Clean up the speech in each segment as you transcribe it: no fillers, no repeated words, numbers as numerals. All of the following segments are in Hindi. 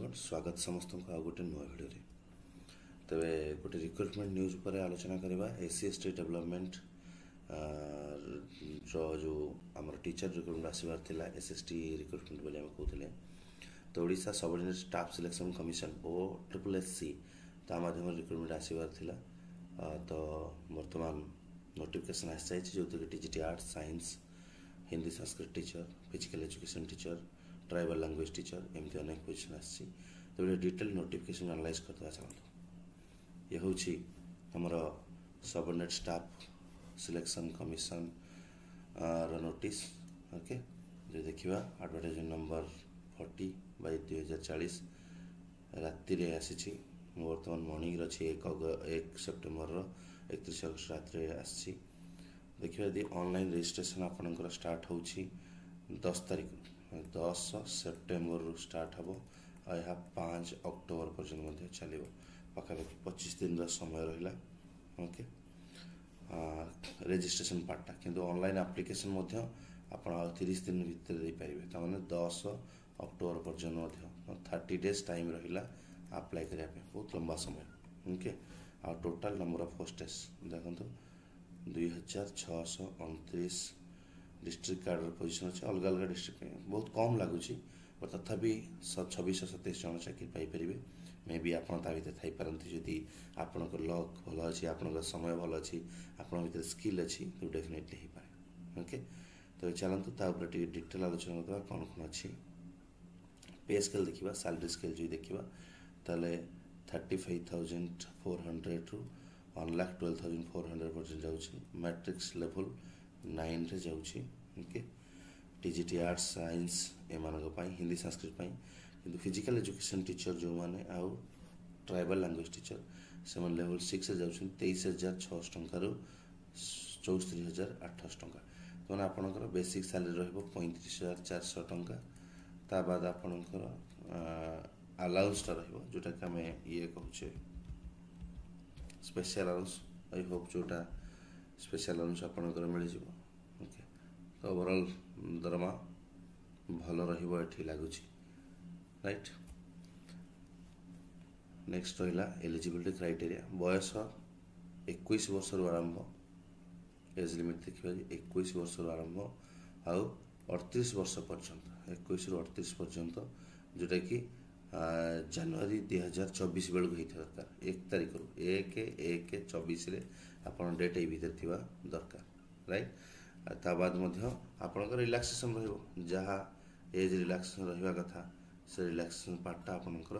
बंधुगण स्वागत समस्त को आ गोटे नुआ भिडियो तेरे गोटे रिक्रुटमेंट न्यूज पर आलोचना करवा SC ST डेवलपमेंट जो आम टीचर रिक्रुटमेंट आसबार था SST रिक्रुटमेंट बोली आम कहते तो Odisha subordinate staff selection commission OSSC ता माध्यम रिक्रुटमेंट आसबार था तो बर्तमान नोटिफिकेशन आसी जाए जो TGT arts science Hindi Sanskrit teacher physical education teacher tribal language teacher एमती अनेक पोजिशन आसी तो डिटेल नोटिफिकेशन एनालाइज करते चलते ये हूँ आमर subordinate staff selection commission notice okay जो देखा एडवर्टाइजमेंट नंबर 40/2040 राति आसी बर्तमान मॉर्निंग अच्छी 1 सेप्टेम्बर 31 अगस्त राति आसी देखिए यदि ऑनलाइन रजिस्ट्रेशन आपंकर स्टार्ट हो 10 तारीख 10 सेप्टेम्बर स्टार्ट हम यह 5 अक्टोबर पर्यटन चलो पाखापाखि 25 दिन समय रहा ओके रजिस्ट्रेशन पार्टा किंतु ऑनलाइन एप्लिकेशन आप 30 दिन भितर दे पारे तमाने 10 अक्टोबर पर्यटन 30 डेज टाइम रहा अप्लाई करने बहुत लंबा समय ओके आ टोटाल नंबर ऑफ होस्टेस देखो 2629 डिस्ट्रिक्ट कार्डर पोजिशन अच्छे अलग अलग डिस्ट्रिक्ट में बहुत कम लगुच तथापि 2627 जन चाकरी पाइपर मे बी आप भर पारती जदि आपण लक भल अच्छी आपण समय भल अच्छी आपण भर स्किल अच्छी तो डेफिनेटली हो पाए ओके तो चलतु तापर डिटेल आलोचना करवा कौन कौन अच्छी पे स्केल देखा सैलरी स्केल जो देखा ताले 35,400 रू 1,12,400 पर्यटन जाऊँगी मैट्रिक्स लेवल 9 रे जाऊँगी ओके TGT आर्ट्स साइंस एम हिंदी संस्कृत किंतु फिजिकल एजुकेशन टीचर जो मैंने आउ ट्राइबल लैंग्वेज टीचर से लेवल 6 जाऊँ 23,600 टंका 64,800 टंका तो मैंने आपंकर बेसिक सैलरी रहा 35,400 टंका ता बाद आपंकर अलाउंसटा जोटा कि आम ये कहचे स्पेशल अलाउंस आई होप जोटा स्पेशल अलाउंस आपंकर मिल ओके तो ओवरऑल दरमा भल रही लगुच राइट नेक्स्ट रहा एलिजिबिलिटी क्राइटेरिया बयस 21 वर्ष आरंभ एज लिमिट देखा 21 वर्ष आरंभ आउ 38 वर्ष पर्यंत 21 रू 38 पर्यंत जोटा कि जनवरी 2024 बेलू होता दरकार 1 तारीख रू 1/1/24 आप डेट ये भीतर थी दरकार राइट ता बाद आपंकर रिलैक्सेशन रहा एज रिलैक्सेशन रहा कथा से रिलैक्सेशन पार्टा आपंकर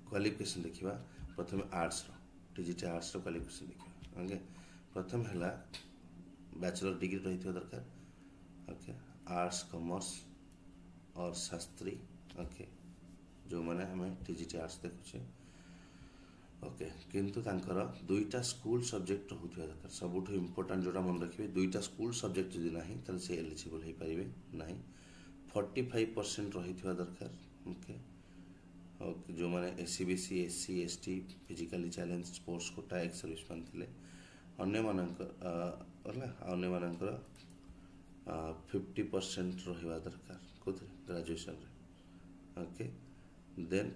क्वालिफिकेशन देखा प्रथम आर्ट्स TGT आर्ट्स क्वालिफिकेशन देखा ओके प्रथम है बैचलर डिग्री रही दरकार ओके आर्ट्स कॉमर्स और शास्त्री ओके जो मैंने हमें TGT आर्ट्स देखुचे ओके किंतु तांकर 2टा स्कूल सब्जेक्ट होता दरकार सबुठ इम्पोर्टाट जोटा मन रखिए 2टा स्कूल सब्जेक्ट जदि ना तो से एलिजिबल हो पारे ना 45% रही दरकार ओके ओके जो मैंने SC BC SC ST physically challenge sports quota ex serviceman थे अन्य 50% रहा दरकार कौन ग्रेजुएशन ओके देन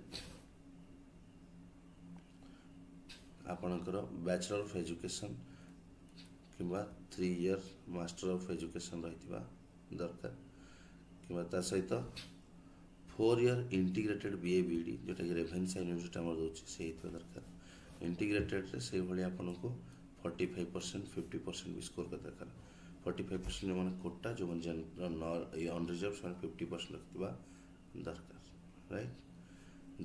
आपणकर बैचलर ऑफ एजुकेशन किंवा 3 ईयर मास्टर ऑफ एजुकेशन रही दरकार कि सहित 4 ईयर इंटीग्रेटेड BA BD जोटा कि रेभेन्सा यूनिवर्सिटी आम दूसरी से दरकार इंटीग्रेटेड से भाई आपन को 45% 50% भी स्कोर कर दरकार 45% जो मैंने कोटा जो मैंने अनरिजर्व 50% रखा दरकार राइट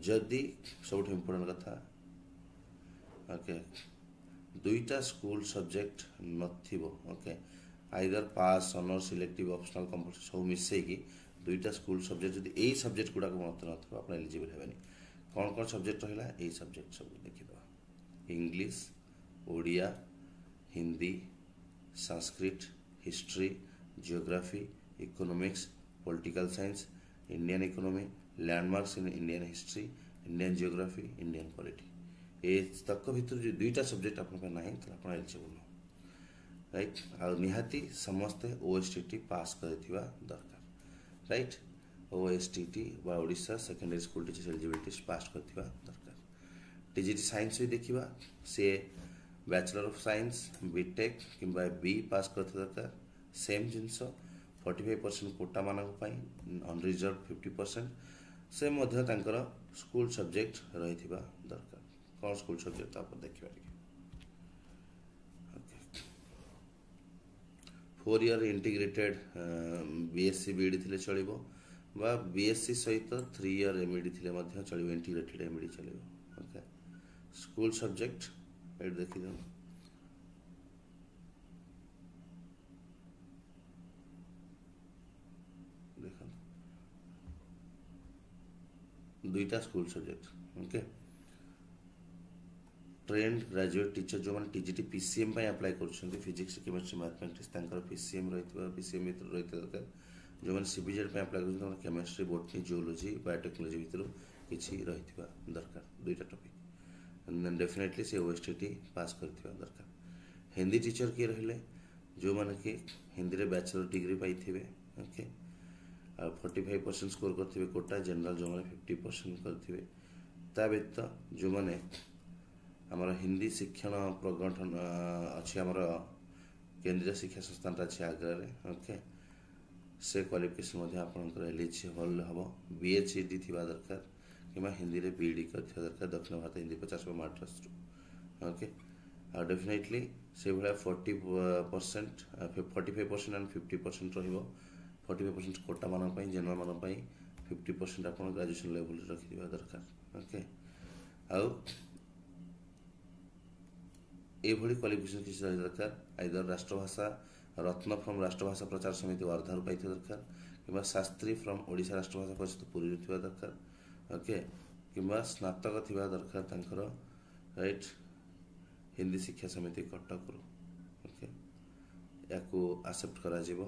जदि सब इम्पोर्टेंट कथा ओके 2टा स्कूल सब्जेक्ट नथिबो okay either pass honour selective optional compulsory सब मिसेकी 2टा स्कूल सब्जेक्ट जब यही सब्जेक्ट गुड़ाक मत ना आप एलिजिबल हेनी कौन कौन सब्जेक्ट रहा यही सब्जेक्ट सब देखीद English Odia Hindi Sanskrit history geography economics political science Indian economy landmarks in Indian history Indian geography Indian polity ए तक भर जो 2टा सब्जेक्ट आप ना तो आप एलिजिबल राइट आ निहाती समस्ते ओएसटीटी पास करथिबा दरकार राइट ओएसटीटी बा Odisha secondary school teachers eligibility pass करथिबा दरकार टीजीटी साइंस भी देखिबा से बैचलर ऑफ साइंस बीटेक किंबा बी पास करथिबा दरकार सेम जिंस 45% कोटा मानक पई अनरिजर्व 50% से मध्य तांकर स्कूल सब्जेक्ट रहिथिबा दरकार कौन स्कूल सब्जेक्ट आप देखिबा 4 ईयर इंटीग्रेटेड बीएससी बीडी थिले चलिबो बा बीएससी सहित 3 ईयर एमईडी थिले मध्य चलिबो इंटीग्रेटेड एमईडी चलिबो ओके स्कूल सब्जेक्ट एट देखि दो देखो दुईटा school subject okay trained graduate teacher जो मैंने टीजीटी पीसीएम अप्लाई कर physics chemistry mathematics PCM PCM रही दरकार जो मैंने सीबीजेड अप्लाई कर केमिस्ट्री बोटनी जियोलॉजी बायोटेक्नोलॉजी भितर किसी रही दरकार दुईटा टॉपिक डेफिनेटली से ओएसटीटी पास कर दरकार हिंदी टीचर किए रहिले जो मैंने कि हिंदी रे बैचलर डिग्री पाइथिबे ओके 45% स्कोर करथिबे कोटा जनरल जो मैंने 50% करथिबे ता व्यतीत जो मैंने आमर हिंदी शिक्षण प्रगठन अच्छी आमर केंद्रीय शिक्षा संस्थान अच्छी आग्रा ओके से क्वालिफिकेशन आपंकर एलिजिबल हम बीएचडी थी दरकार कि हिंदी रे बीडी कर दरकार दक्षिण भारत हिंदी 50 महाराष्ट्र ओके डेफिनेटली से भाया 40% 45% एंड 50% रहिबो 45% कोटा मान जनरल मान 50% आप ग्रेजुएशन लेवल रखि दरकार ओके आउ एभली क्वालिफिकेशन किसी रही दरकार आइदर राष्ट्रभाषा रत्न फ्रॉम राष्ट्रभाषा प्रचार समिति वर्धारू पाई दरकार कि शास्त्री फ्रॉम ओडिशा राष्ट्रभाषा परिषद पुरी थी दरकार ओके कि स्नातक थी दरकार तांकर राइट हिंदी शिक्षा समिति कटक ओके या एक्सेप्ट करा जिवो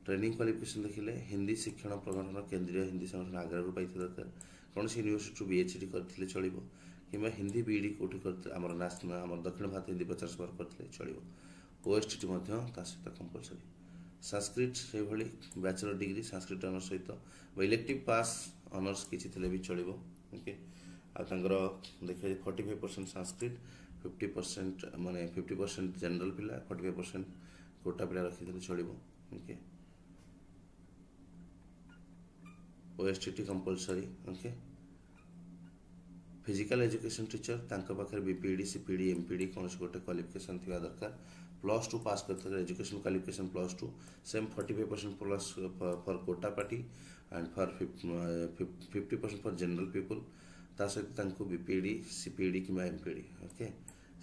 ट्रेनिंग क्वालिफिकेशन देखिले हिंदी शिक्षण प्रगठन केंद्रीय हिंदी संगठन आग्रा पाई दरकार कौन यूनिवर्सिटी बीएचडी करथिले चलिबो कि हिंदी बीडी कोठी करते आमर नेशनल आमर दक्षिण भारत हिंदी 50 बार करथिले चलिबो ओएसटीटी मध्य ता सहित कंपलसरी संस्कृत से भली बैचलर डिग्री संस्कृत ऑनर्स सहित इलेक्टिव पास ऑनर्स किछि थिले भी चलिबो ओके आ तांगर देखिए 45% संस्कृत 50% माने 50% जनरल पिला 45% कोटा पिला रखिथिले चलिबो okay OSTT compulsory okay physical education teacher तांका पाखर बीपीडी सीपीडी एमपीडी कौन गोटे क्वालिफिकेशन थी दरकार +2 पास करते education qualification +2 same 45% plus for quota party and for 50% for general people ता सहित बीपीडी सीपीडी कि MPD okay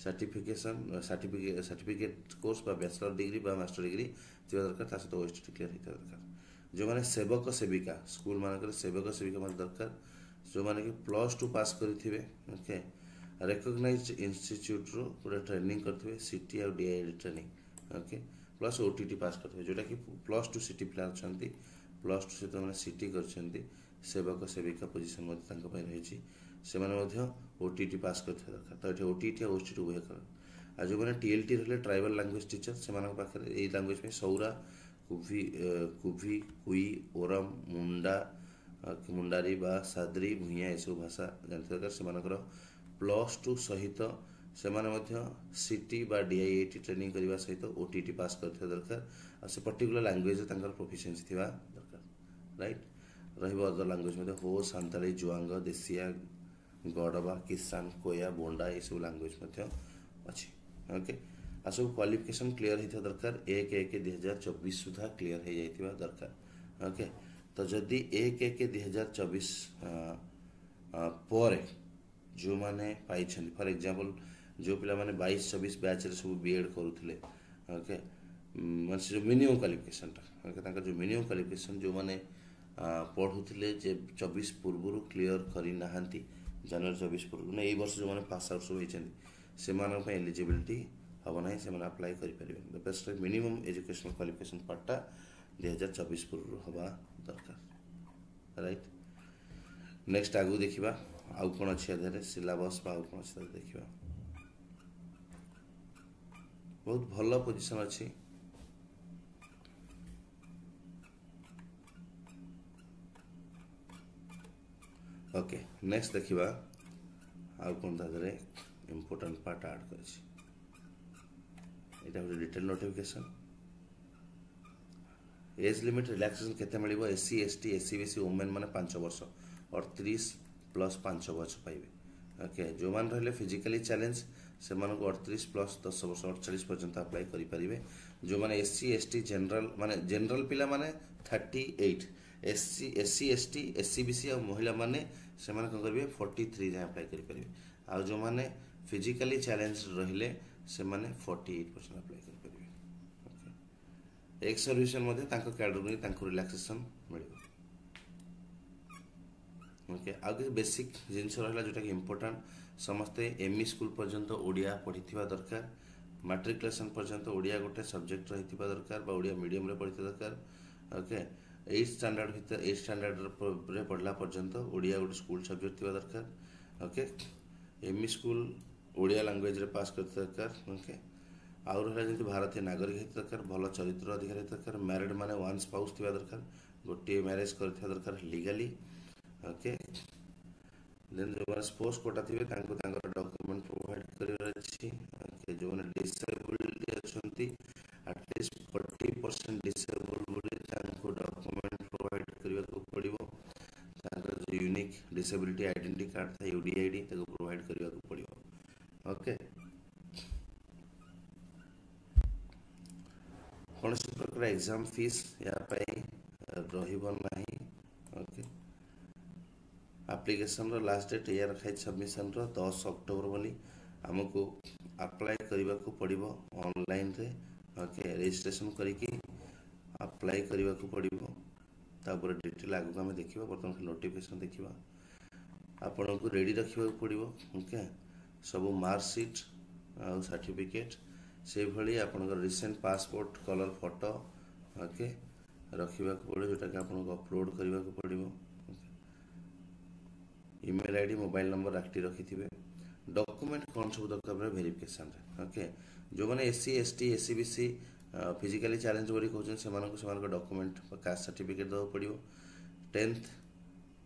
certification certificate course बा बैचलर डिग्री बा मास्टर डिग्री थी दरकार ता सहित ओएसटी क्लियर होता दरकार जो मैंने सेवक सेविका स्कूल मानक सेवक सेविका दरकार जो मैंने कि +2 पास करेंगे ओके रिकॉग्नाइज्ड इंस्टीट्यूट रो पूरा ट्रेनिंग करते सीटी और डीआईडी training okay plus OTT pass करते जोटा कि +2 सीटी पिला अच्छा +2 सहित मैंने सीटी कर सेवक सेविका पोजिशन रही से ओटीटी पास करते दरकार तो ये ओटीटी और ओएसटी उभय कर आ जो मैंने टीएलटी रहे ट्राइबल लैंग्वेज टीचर से पाखे यही लैंग्वेज में सौरा कुभी कुभी कुई ओरम मुंडा मुंडारी बा साद्री भूया ये सब भाषा जानते दरकार से +2 सहित से सीटी बा डीआईआईटी ट्रेनिंग करने सहित ओटीटी पास करते दरकार आ से पर्टिकुलर लैंग्वेज प्रोफिशिएंसी थी दरकार राइट रही लैंग्वेज में हो सांताली जुआंग देसिया गड़बा किसान कोया बोंडा ये सब लैंग्वेज अच्छी ओके आ सब क्वालिफिकेशन क्लियर होता दरकार 1/1/2024 सुधा क्लियर हो जाइथिबा दरकार ओके तो जदि 1/1/2024 पर जो माने पाई फॉर एग्जांपल जो पिला माने 22-24 बैच रे सब बीएड करूथिले ओके मन से जो मिनिमम क्वालिफिकेशन टा ओके तांका जो मिनिमम क्वालिफिकेशन जो माने पढ़ुथिले जे 24 पूर्व क्लियर करी नाहंती जनवरी 24 पूर्व ने एई वर्ष जो माने पास आउट सब होइछन से मानन पे एलिजिबिलिटी हम ना से माने अप्लाई करि परिबे बेस्ट मिनिमम एजुकेशनल क्वालिफिकेशन पार्टा 2024 पूर्व हवा दरकार राइट नेक्स्ट आगु देखिबा आउ कोन अछि आधारे सिलेबस बा आउ कोन अछि देखिबा बहुत भल पोजिशन अच्छी। ओके नेक्स्ट देखिबा आउ कौन तादरे इम्पोर्टेंट पार्ट ऐड कर detail notification age limit relaxation केते मिलिबो SC ST SC BC women माने 5 वर्ष 38 प्लस 5 वर्ष पाइबे। ओके जो मान रहले फिजिकली चैलेंज से मानक 38 प्लस 10 वर्ष 48 पर्यंत अप्लाई करि परिबे। जो माने एससी एसटी जनरल पिला माने 38 SC SC ST SC BC और महिला माने से माने कोन करबे 43 जाय अप्लाई करि परिबे। आ जो माने फिजिकली चैलेंज रहले से माने 48% अप्लाई करि परिबे। एक्स सर्विस कैटेगरी रिलैक्सेशन मिले। ओके आगे बेसिक जिनस रहा जोटा कि इम्पोर्टेंट समस्ते एमई स्कूल पर्यंत ओडिया पढ़ी दरकार मैट्रिकुलेशन पर्यंत ओडिया गोटे सब्जेक्ट रही दरकार ओडिया मीडियम रे पढ़ी दरकार। ओके 8 स्टैंडर्ड भीतर 8 स्टैंडर्ड रे पढ़ला पर्यंत ओडिया गोटे स्कूल सब्जेक्ट थी दरकार। Okay ME school Odia language रे पास करते दरकार। ओके आउ रहा जमी भारतीय नागरिक होता दरकार भल चरित्र अधिकारी दरकार मैरिड माने वन स्पाउस थी दरकार गोटे मैरेज कर दरकार लीगली। ओके देन जो स्पोर्ट्स कोटा थे डॉक्यूमेंट प्रोवाइड कर जो डिसेबल्ड अच्छी एटलिस्ट 40% डिसेबल्ड डॉक्यूमेंट प्रोवाइड करने को पड़ो जो यूनिक डिसेबिलिटी आइडेंटिटी कार्ड था यूडीआईडी प्रोवाइड करने को पड़ो। ओके कौन प्रकार एग्जाम फीस या रही। ओके एप्लिकेशन लास्ट डेट या रखाई सबमिशन 10 अक्टोबर बोली आमको अप्लाई करने को पड़ो ऑनलाइन रे। ओके रजिस्ट्रेशन करके अप्लाई करने को पड़ो तापर डिटेल आगे आम देखा बर्तमान नोटिफिकेशन देखा आपण को रेडी रखा पड़ो। ओके सब मार्कशीट आ सर्टिफिकेट से भली आपनकर recent passport colour photo okay रखा पड़ो जोटा कि आपको अपलोड करने को पड़ो। Email ID mobile number active रखी थे। डॉक्यूमेंट कौन सब दरकार वेरिफिकेशन। ओके जो मैंने SC ST SC BC physically challenge बोली कहते से डॉक्यूमेंट कास्ट सर्टिफिकेट देवा पड़ो 10th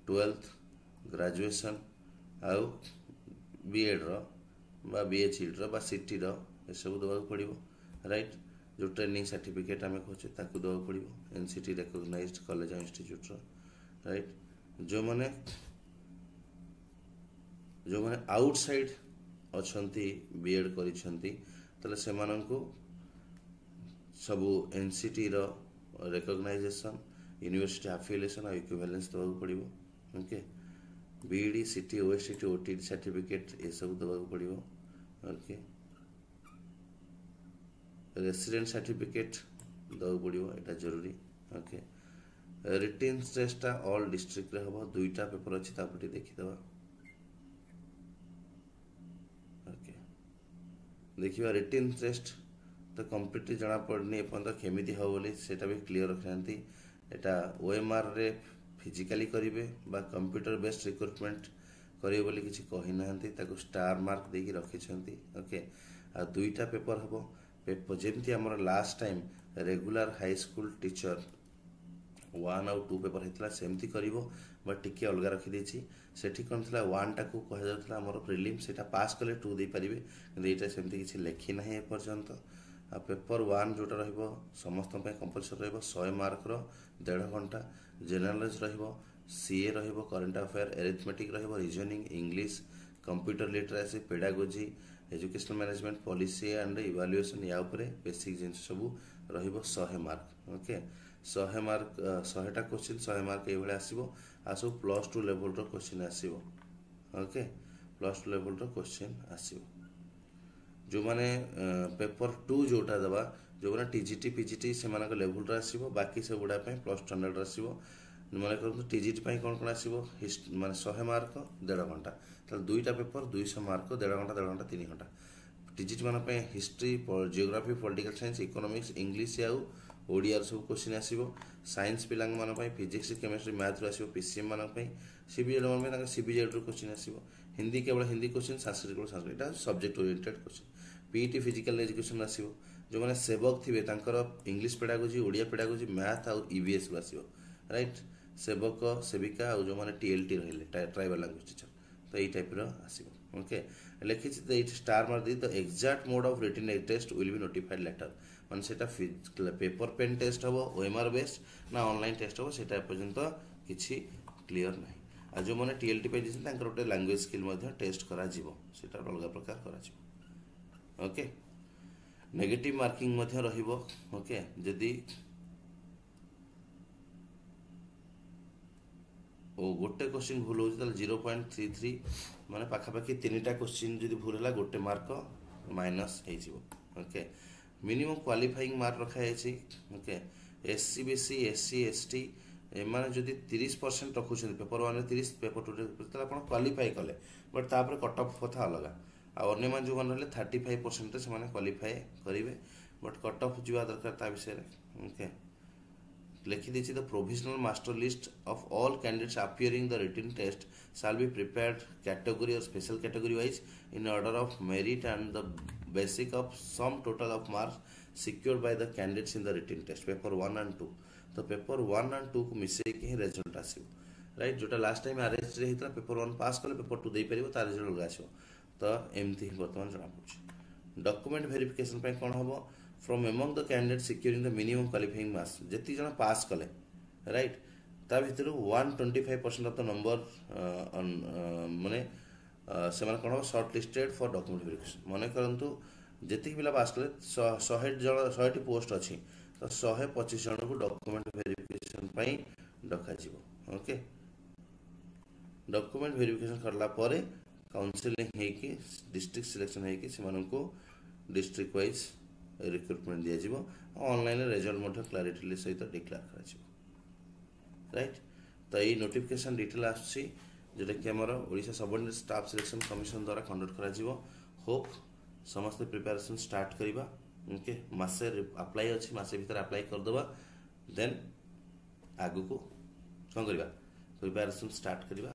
12th ग्रेजुएशन आउ बीएड रो बीएचई रो सीटी रो सब देवा पड़ो राइट। जो ट्रेनिंग सर्टिफिकेट आम कहे देवा पड़ो NCT recognised college institute right. जो मैंने आउटसाइड अच्छी बीएड कर सबू एनसीटी रो रिकॉग्नाइजेशन यूनिवर्सिटी एफिलिएशन और इक्विवेलेंस देवा पड़ो। Okay BEd CT OST OTD certificate ये सब देवा पड़ो। ओके रेसिडेंट सर्टिफिकेट देवा पड़ो यहाँ जरूरी। ओके रिटेन टेस्टा ऑल डिस्ट्रिक्ट रे हम 2टा पेपर अच्छी देखीदे। ओके देखिए रिटेन टेस्ट तो कम्प्लीटली जना पड़नी एपर्तंत केमी हम बोली सेटा भी क्लीयर रखी एटा ओएमआर रे फिजिकली करेंगे बा कंप्यूटर बेस्ड रिक्रुटमेंट करेंगे बोली किसी कही ना स्टार मार्क देकी रखी। ओके आ 2टा पेपर हम पेपर जमती आम last time regular high school teacher 1 और 2 पेपर होता सेमती कर बट टिके अलग रखीदे से कौन था 1 टा को कह प्रिलिम से पास कले 2 दे पारे कि सेमती किसी लिखी ना एपर्यंत। आ पेपर 1 जोटा समस्त कंपलसरी 100 मार्क 1.5 घंटा general knowledge CA current affair arithmetic reasoning English computer literacy pedagogy educational management policy and evaluation या बेसिक जिन सब 100 मार्क। ओके 100 मार्क 100टा क्वेश्चन 100 मार्क ये आसो आ सब +2 लेवल क्वेश्चन आसो। ओके +2 लेवल क्वेश्चन आसो जो माने पेपर 2 जोटा दबा जो मैंने टीजीटी पीजीटी से लेवल आसो बाकी सब गुड़ा +2 स्टैंडर्ड आसो मन कर टीजीटी कौन कौन आसो माने 100 मार्क 1.5 घंटा तो 2टा पेपर 200 मार्क 1.5 घंटा 3 घंटा टीजीटी मान history geography political science economics English आउ ओडिया सब क्वेश्चन आसो साइंस पिला फिजिक्स केमिस्ट्री मैथ आसो पीसीएम मान सीबीजेड मान सीबीजेड क्वेश्चन आसो हिंदी केवल हिंदी क्वेश्चन संस्कृत केवल Sanskrit subject oriented question PET physical education आसीबो जो माने सेवक थिबे तांकर English pedagogy Odia pedagogy math आउ ईवीएस को आसीबो राइट सेवक सेविका आउ जो माने टीएलटी रहले ट्राइबल लैंग्वेज टीचर तो एई टाइप रो आसीबो ओके लिखि छि तो स्टार मार दी the exact mode of written test will be notified later माने सेटा पेपर पेन टेस्ट हबो ओएमआर बेस्ड ना ऑनलाइन टेस्ट हबो सेटा पर्यंत किछि क्लियर नाही आ जो माने टीएलटी पे दिसन तांकर ओटे लैंग्वेज स्किल मध्ये टेस्ट करा जिवो सेटा अलग प्रकार करा जिवो ओके नेगेटिव मार्किंग मध्ये रहिबो ओके जदी ओ गोटे क्वेश्चन भूल हो 0.33 माने पाखापाखि 3टा क्वेश्चन जदी भूल होला गोटे मार्क माइनस हे जिवो ओके मिनिमम क्वालिफाइंग मार्क रखा है okay SC BC SC ST एमाने जदी 30% रखुछन पेपर 1 रे 30 पेपर 2 रे तला आपण क्वालिफाई कले बट तापर कट ऑफ कथा अलगा आ अन्य मान जो मन रहले 35% से माने क्वालिफाई करिवे बट कट ऑफ जुवा दरकार ता विषय रे ओके लिखि दिछि the provisional master list of all candidates appearing the written test shall be prepared category or special category wise in order of merit and the basic of sum total of marks secured by the candidates in the written test paper 1 and 2 तो पेपर 1 and 2 को मिसे के रिजल्ट आसीबो राइट जोटा लास्ट टाइम आरएच रे हितला पेपर 1 पास कले पेपर 2 दे परिबो तार रिजल्ट अलग आसीबो तो एमती वर्तमान जना पड़छ डॉक्यूमेंट वेरिफिकेशन पे कोन हबो from among the candidate securing the minimum qualifying marks जति जना पास कले राइट ता भितर 125% ऑफ द नंबर माने से माने कोन shortlisted for document verification माने करंतु जति पिला पास कले 100 जण 100 टी पोस्ट अछि तो 125 जन को डॉक्यूमेंट वेरिफिकेशन पई डका जिवो ओके डॉक्यूमेंट वेरिफिकेशन करला परे काउंसलिंग है कि डिस्ट्रिक्ट सिलेक्शन है कि से को डिस्ट्रिक्ट वाइज रिक्रुटमेंट दिया जिवो ऑनलाइन रिजल्ट मध्य क्लैरिटी सहित डिक्लेयर करा जिवो राइट तो ये नोटिफिकेशन डिटेल आछि जेटा कि हमर Odisha subordinate staff selection commission द्वारा कंडक्ट करा जिवो होप समस्त प्रिपरेशन स्टार्ट करिबा ओके मासे अप्लाई अछि मासे भीतर अप्लाई कर दबा देन आगु को कोन करिबा प्रिपरेशन स्टार्ट करिबा